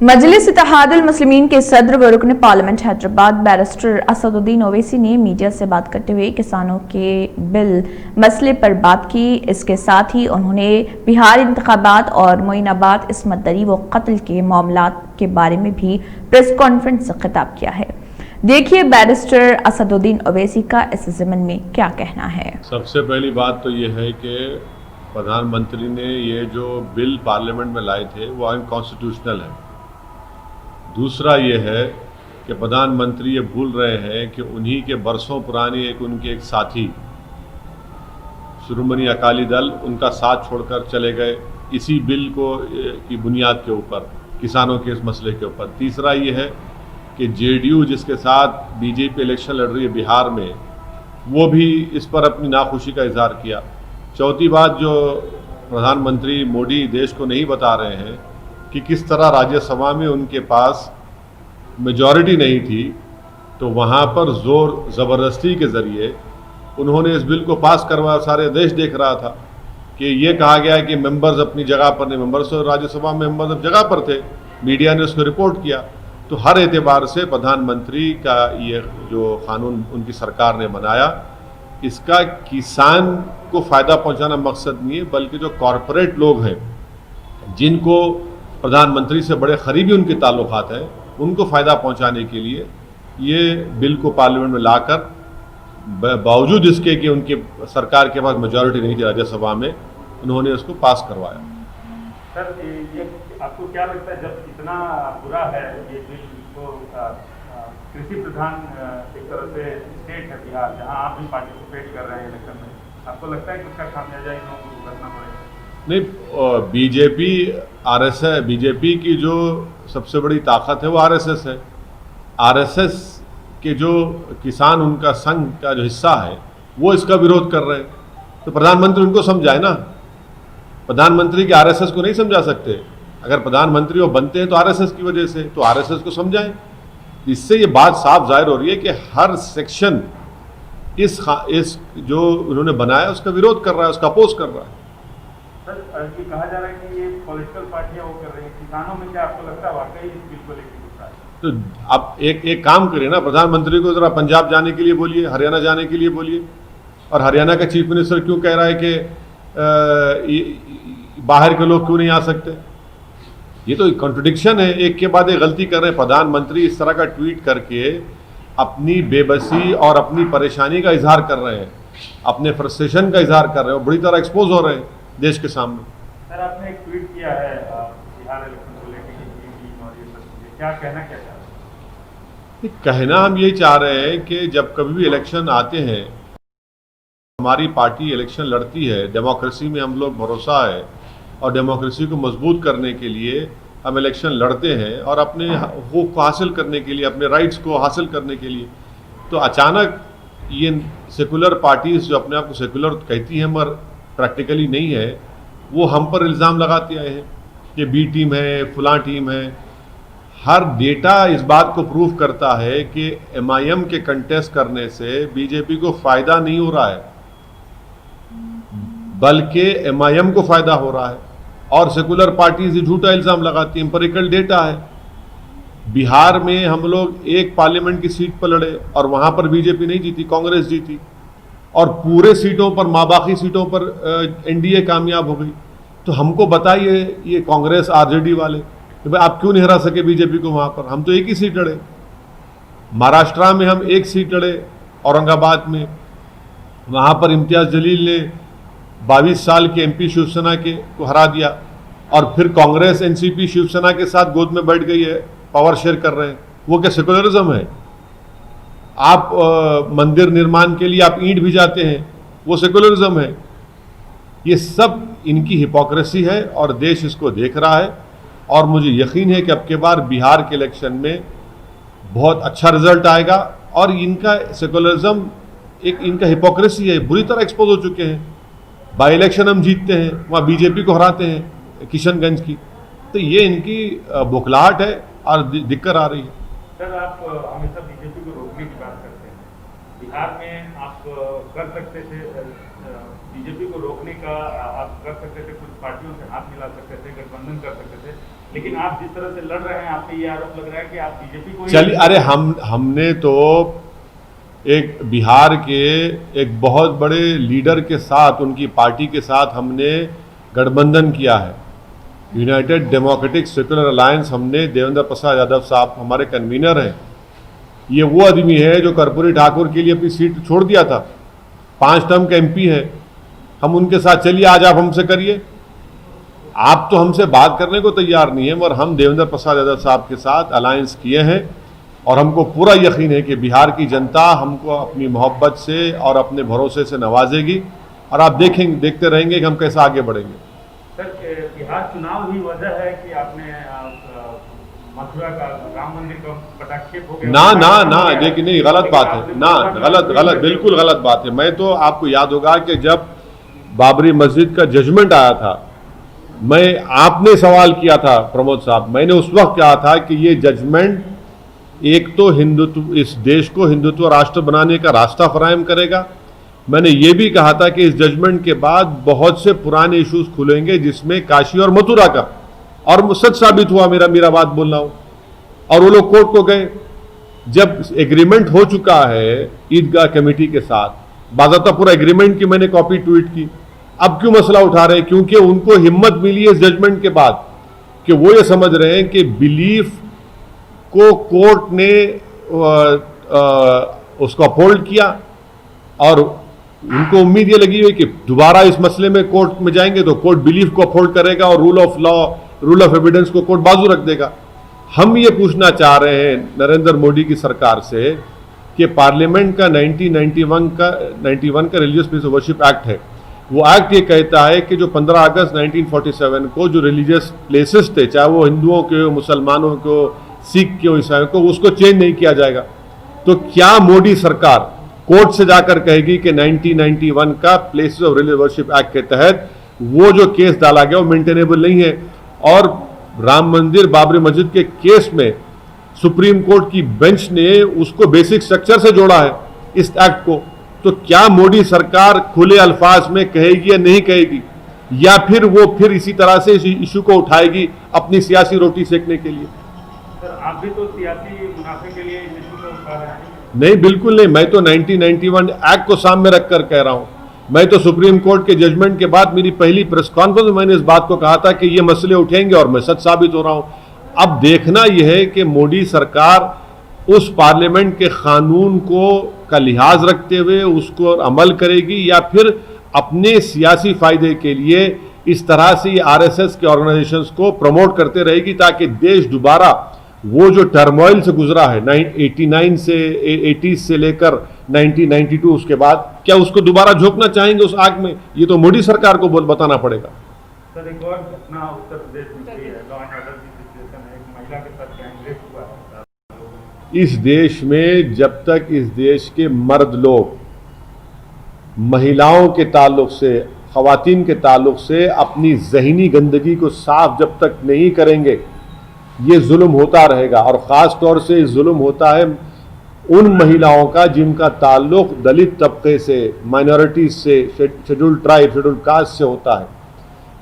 मजलिस इत्तेहादुल मुस्लिमीन के सदर व रुकन पार्लियामेंट हैदराबाद बैरिस्टर असदुद्दीन ओवैसी ने मीडिया से बात करते हुए किसानों के बिल मसले पर बात की। इसके साथ ही उन्होंने बिहार इंतखाबात और मोइनाबाद इस्मत दरी व कत्ल के मामलात के बारे में भी प्रेस कॉन्फ्रेंस से खिताब किया है। देखिए बैरिस्टर असदुद्दीन ओवैसी का इस ज़िमन में क्या कहना है। सबसे पहली बात तो ये है कि प्रधानमंत्री ने ये जो बिल पार्लियामेंट में लाए थे वो अनकॉन्स्टिट्यूशनल है। दूसरा ये है कि प्रधानमंत्री ये भूल रहे हैं कि उन्हीं के बरसों पुरानी उनके एक साथी शिरोमणि अकाली दल उनका साथ छोड़कर चले गए इसी बिल को की बुनियाद के ऊपर, किसानों के इस मसले के ऊपर। तीसरा ये है कि जेडीयू जिसके साथ बीजेपी इलेक्शन लड़ रही है बिहार में, वो भी इस पर अपनी नाखुशी का इजहार किया। चौथी बात जो प्रधानमंत्री मोदी देश को नहीं बता रहे हैं कि किस तरह राज्यसभा में उनके पास मेजॉरिटी नहीं थी, तो वहाँ पर जोर ज़बरदस्ती के ज़रिए उन्होंने इस बिल को पास करवाया। सारे देश देख रहा था कि ये कहा गया है कि मेंबर्स अपनी जगह पर नहीं, मेंबर्स राज्यसभा में मेंबर्स अपनी जगह पर थे, मीडिया ने उसको रिपोर्ट किया। तो हर एतबार से प्रधानमंत्री का ये जो कानून उनकी सरकार ने बनाया, इसका किसान को फ़ायदा पहुंचाना मकसद नहीं है, बल्कि जो कॉरपोरेट लोग हैं जिनको प्रधानमंत्री से बड़े करीबी उनके ताल्लुकात हैं, उनको फ़ायदा पहुंचाने के लिए ये बिल को पार्लियामेंट में लाकर बावजूद इसके कि उनकी सरकार के पास मेजॉरिटी नहीं थी राज्यसभा में, उन्होंने उसको पास करवाया। सर, ये आपको क्या लगता है जब इतना बुरा है ये बिल, तो कृषि प्रधान एक तरह से स्टेट है बिहार, जहां आप भी पार्टिसिपेट कर रहे हैं इलेक्शन में, आपको लगता है कि उसका खामियाजा इन लोगों को भुगतना पड़ेगा? नहीं, बीजेपी आरएसएस, बीजेपी की जो सबसे बड़ी ताकत है वो आरएसएस है। आरएसएस के जो किसान उनका संघ का जो हिस्सा है वो इसका विरोध कर रहे हैं, तो प्रधानमंत्री उनको समझाए ना। प्रधानमंत्री के आरएसएस को नहीं समझा सकते। अगर प्रधानमंत्री वो बनते हैं तो आरएसएस की वजह से, तो आरएसएस को समझाएं। इससे ये बात साफ जाहिर हो रही है कि हर सेक्शन इस जो उन्होंने बनाया उसका विरोध कर रहा है, उसका अपोज कर रहा है। सर, ये कहा जा रहा है कि ये पॉलिटिकल पार्टियां वो कर रही हैं, किसानों में क्या आपको लगता है वाकई इस बिल को लेकर गुस्सा है? तो आप एक काम करिए ना, प्रधानमंत्री को जरा पंजाब जाने के लिए बोलिए, हरियाणा जाने के लिए बोलिए। और हरियाणा का चीफ मिनिस्टर क्यों कह रहा है कि बाहर के लोग क्यों नहीं आ सकते? ये तो कॉन्ट्रडिक्शन है, एक के बाद एक गलती कर रहे हैं। प्रधानमंत्री इस तरह का ट्वीट करके अपनी बेबसी और अपनी परेशानी का इजहार कर रहे हैं, अपने फ्रस्ट्रेशन का इजहार कर रहे हैं, बुरी तरह एक्सपोज हो रहे हैं देश के सामने। सर, आपने एक ट्वीट किया है बिहार इलेक्शन को लेकर और ये सब, क्या कहना क्या चाह रहे हैं? कहना हम यही चाह रहे हैं कि जब कभी भी इलेक्शन आते हैं, हमारी पार्टी इलेक्शन लड़ती है, डेमोक्रेसी में हम लोग भरोसा है और डेमोक्रेसी को मजबूत करने के लिए हम इलेक्शन लड़ते हैं और अपने हकूक़ को हासिल करने के लिए, अपने राइट्स को हासिल करने के लिए। तो अचानक ये सेकुलर पार्टीज जो अपने आप को सेकुलर कहती हैं मगर प्रैक्टिकली नहीं है, वो हम पर इल्ज़ाम लगाते आए हैं कि बी टीम है, फलां टीम है। हर डेटा इस बात को प्रूव करता है कि एमआईएम के कंटेस्ट करने से बीजेपी को फ़ायदा नहीं हो रहा है, बल्कि एमआईएम को फ़ायदा हो रहा है। और सेकुलर पार्टीज झूठा इल्ज़ाम लगाती हैं, एम्पिरिकल डेटा है। बिहार में हम लोग एक पार्लियामेंट की सीट पर लड़े और वहाँ पर बीजेपी नहीं जीती, कांग्रेस जीती, और पूरे सीटों पर, बाकी सीटों पर एनडीए कामयाब हो गई। तो हमको बताइए ये कांग्रेस आरजेडी वाले कि भाई आप क्यों नहीं हरा सके बीजेपी को वहाँ पर? हम तो एक ही सीट लड़े। महाराष्ट्र में हम एक सीट लड़े, औरंगाबाद में, वहाँ पर इम्तियाज़ जलील ने 22 साल के एमपी शिवसेना के को हरा दिया। और फिर कांग्रेस एनसीपी शिवसेना के साथ गोद में बैठ गई है, पावर शेयर कर रहे हैं। वो क्या सेकुलरिज्म है? आप मंदिर निर्माण के लिए आप ईंट भी जाते हैं, वो सेकुलरिज्म है? ये सब इनकी हिपोक्रेसी है और देश इसको देख रहा है। और मुझे यकीन है कि अब के बार बिहार के इलेक्शन में बहुत अच्छा रिजल्ट आएगा और इनका सेकुलरिज्म, एक इनका हिपोक्रेसी है, बुरी तरह एक्सपोज हो चुके हैं। बाई इलेक्शन हम जीतते हैं, वहाँ बीजेपी को हराते हैं किशनगंज की, तो ये इनकी बौखलाहट है और दिक्कत आ रही है। सर, आप हमेशा बीजेपी को रोकने की बात करते हैं, बिहार में आप कर सकते थे, बीजेपी को रोकने का आप कर सकते थे, कुछ पार्टियों से हाथ मिला सकते थे, गठबंधन कर सकते थे, लेकिन आप जिस तरह से लड़ रहे हैं, आपसे ये आरोप लग रहा है कि आप बीजेपी को चलिए, अरे हमने तो एक बिहार के एक बहुत बड़े लीडर के साथ, उनकी पार्टी के साथ हमने गठबंधन किया है। यूनाइटेड डेमोक्रेटिक सेक्युलर अलायंस, हमने देवेंद्र प्रसाद यादव साहब हमारे कन्वीनर हैं। ये वो आदमी है जो कर्पूरी ठाकुर के लिए अपनी सीट छोड़ दिया था, 5 टर्म का एमपी है। हम उनके साथ, चलिए आज आप हमसे करिए। आप तो हमसे बात करने को तैयार नहीं है, और हम देवेंद्र प्रसाद यादव साहब के साथ अलायंस किए हैं, और हमको पूरा यकीन है कि बिहार की जनता हमको अपनी मोहब्बत से और अपने भरोसे से नवाजेगी, और आप देखते रहेंगे कि हम कैसे आगे बढ़ेंगे। सर, बिहार चुनाव ही वजह है कि आपने मथुरा का राम मंदिर का पटाक्षेप हो गया? ना, लेकिन नहीं, गलत बात है ना, गलत, बिल्कुल गलत बात है। मैं तो, आपको याद होगा कि जब बाबरी मस्जिद का जजमेंट आया था, आपने सवाल किया था प्रमोद साहब, मैंने उस वक्त कहा था कि ये जजमेंट एक तो हिंदुत्व, इस देश को हिंदुत्व राष्ट्र बनाने का रास्ता फराहम करेगा। मैंने ये भी कहा था कि इस जजमेंट के बाद बहुत से पुराने इश्यूज खुलेंगे, जिसमें काशी और मथुरा का, और सच साबित हुआ मेरा बात बोल रहा हूं। और वो लोग कोर्ट को गए। जब एग्रीमेंट हो चुका है ईदगाह कमेटी के साथ, बाकायदा पूरा एग्रीमेंट की मैंने कॉपी ट्वीट की, अब क्यों मसला उठा रहे हैं? क्योंकि उनको हिम्मत मिली है इस जजमेंट के बाद कि वो ये समझ रहे हैं कि बिलीफ को कोर्ट ने उसको अपहोल्ड किया, और उनको उम्मीद ये लगी हुई कि दोबारा इस मसले में कोर्ट में जाएंगे तो कोर्ट बिलीफ को अपहोल्ड करेगा और rule of law, rule of evidence को कोर्ट बाजू रख देगा। हम ये पूछना चाह रहे हैं नरेंद्र मोदी की सरकार से कि पार्लियामेंट का 1991 का religious place of worship act है, वो एक्ट ये कहता है कि जो 15 अगस्त 1947 को जो रिलीजियस प्लेसेस थे, चाहे वो हिंदुओं के हो, मुसलमानों को, सिख के हो, ईसाइयों को, उसको चेंज नहीं किया जाएगा। तो क्या मोदी सरकार कोर्ट से जाकर कहेगी कि 1991 का places of religious worship act के तहत वो जो केस डाला गया वो मेंटेनेबल नहीं है? और राम मंदिर, बाबरी मस्जिद के केस में सुप्रीम कोर्ट की बेंच ने उसको बेसिक स्ट्रक्चर से जोड़ा है इस एक्ट को। तो क्या मोदी सरकार खुले अल्फाज में कहेगी या नहीं कहेगी, या फिर वो इसी तरह से इस इशू को उठाएगी अपनी सियासी रोटी सेकने के लिए? सर, आप भी तो सियासी मुनाफे के लिए इस इशू को उठा रहे हैं। नहीं, बिल्कुल नहीं। मैं तो 1991 एक्ट को सामने रखकर कह रहा हूं। मैं तो सुप्रीम कोर्ट के जजमेंट के बाद मेरी पहली प्रेस कॉन्फ्रेंस में मैंने इस बात को कहा था कि ये मसले उठेंगे, और मैं सच साबित हो रहा हूं। अब देखना यह है कि मोदी सरकार उस पार्लियामेंट के कानून का लिहाज रखते हुए उसको अमल करेगी, या फिर अपने सियासी फायदे के लिए इस तरह से आरएसएस के ऑर्गेनाइजेशंस को प्रमोट करते रहेगी, ताकि देश दोबारा वो जो टर्मोइल से गुजरा है 89 से 80 से लेकर 1992, उसके बाद क्या उसको दोबारा झोंकना चाहेंगे उस आग में? ये तो मोदी सरकार को बताना पड़ेगा। सर, एक और घटना उत्तर प्रदेश में हुई है, लॉ एंड ऑर्डर की सिचुएशन है, एक महिला के साथ गैंगरेप हुआ है। इस देश में जब तक इस देश के मर्द लोग महिलाओं के ताल्लुक से, खवातीन के ताल्लुक से अपनी ज़हनी गंदगी को साफ जब तक नहीं करेंगे, ये जुल्म होता रहेगा। और ख़ास तौर से जुल्म होता है उन महिलाओं का जिनका ताल्लुक दलित तबके से, माइनॉरिटीज से, शेड्यूल ट्राइब, शेड्यूल कास्ट से होता है,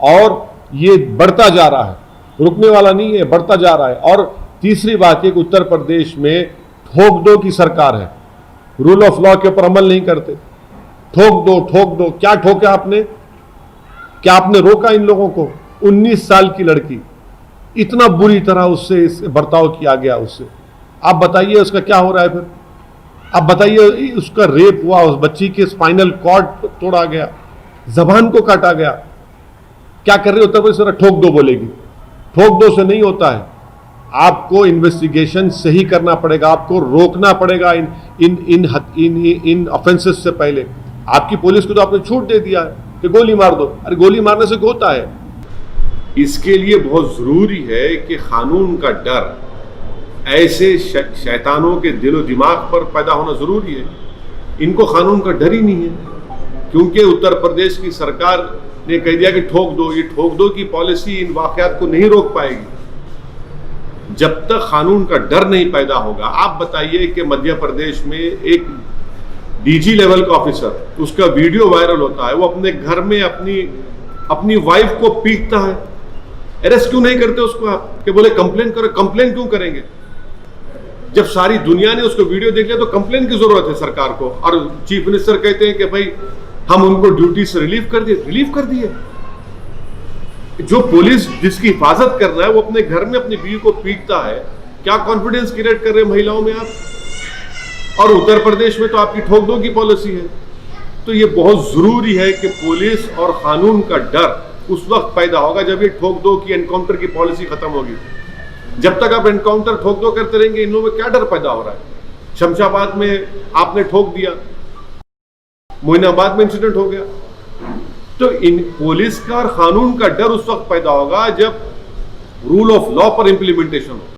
और ये बढ़ता जा रहा है, रुकने वाला नहीं है, बढ़ता जा रहा है। और तीसरी बात है कि उत्तर प्रदेश में ठोक दो की सरकार है, रूल ऑफ लॉ के ऊपर अमल नहीं करते। ठोक दो, क्या ठोका आपने? क्या आपने रोका इन लोगों को? 19 साल की लड़की, इतना बुरी तरह उससे बर्ताव किया गया उससे। आप बताइए उसका क्या हो रहा है फिर? आप बताइए, उसका रेप हुआ, उस बच्ची के स्पाइनल कॉर्ड तोड़ा गया, जबान को काटा गया। क्या कर रहे होता है? इस तरह ठोक दो बोलेगी। ठोक दो से नहीं होता है, आपको इन्वेस्टिगेशन सही करना पड़ेगा, आपको रोकना पड़ेगा इन ऑफेंसेस से पहले। आपकी पुलिस को तो आपने छूट दे दिया है कि गोली मार दो। अरे गोली मारने से होता है? इसके लिए बहुत जरूरी है कि कानून का डर ऐसे शैतानों के दिलो दिमाग पर पैदा होना जरूरी है। इनको कानून का डर ही नहीं है, क्योंकि उत्तर प्रदेश की सरकार ने कह दिया कि ठोक दो। ये ठोक दो की पॉलिसी इन वाकयात को नहीं रोक पाएगी जब तक कानून का डर नहीं पैदा होगा। आप बताइए कि मध्य प्रदेश में एक डीजी लेवल का ऑफिसर, उसका वीडियो वायरल होता है, वो अपने घर में अपनी वाइफ को पीटता है, अरेस्ट क्यों नहीं करते उसको आप कि बोले कंप्लेन करो? कंप्लेन क्यों करेंगे? जब सारी दुनिया ने उसको वीडियो देख लिया तो कंप्लेन की जरूरत है सरकार को। और चीफ मिनिस्टर कहते हैं कि भाई हम उनको ड्यूटी से रिलीव कर दिए। जो पुलिस जिसकी हिफाजत कर रहा है वो अपने घर में अपनी बीवी को पीटता है, क्या कॉन्फिडेंस क्रिएट कर रहे हैं महिलाओं में आप? और उत्तर प्रदेश में तो आपकी ठोक दो की पॉलिसी है। तो ये बहुत जरूरी है कि पुलिस और कानून का डर उस वक्त पैदा होगा जब ये ठोक दो की एनकाउंटर की पॉलिसी खत्म होगी। जब तक आप एनकाउंटर ठोक दो करते रहेंगे, इन लोगों में क्या डर पैदा हो रहा है? शमशाबाद में आपने ठोक दिया, मोइनाबाद में इंसिडेंट हो गया। तो इन पुलिस का और कानून का डर उस वक्त पैदा होगा जब रूल ऑफ लॉ पर इंप्लीमेंटेशन हो।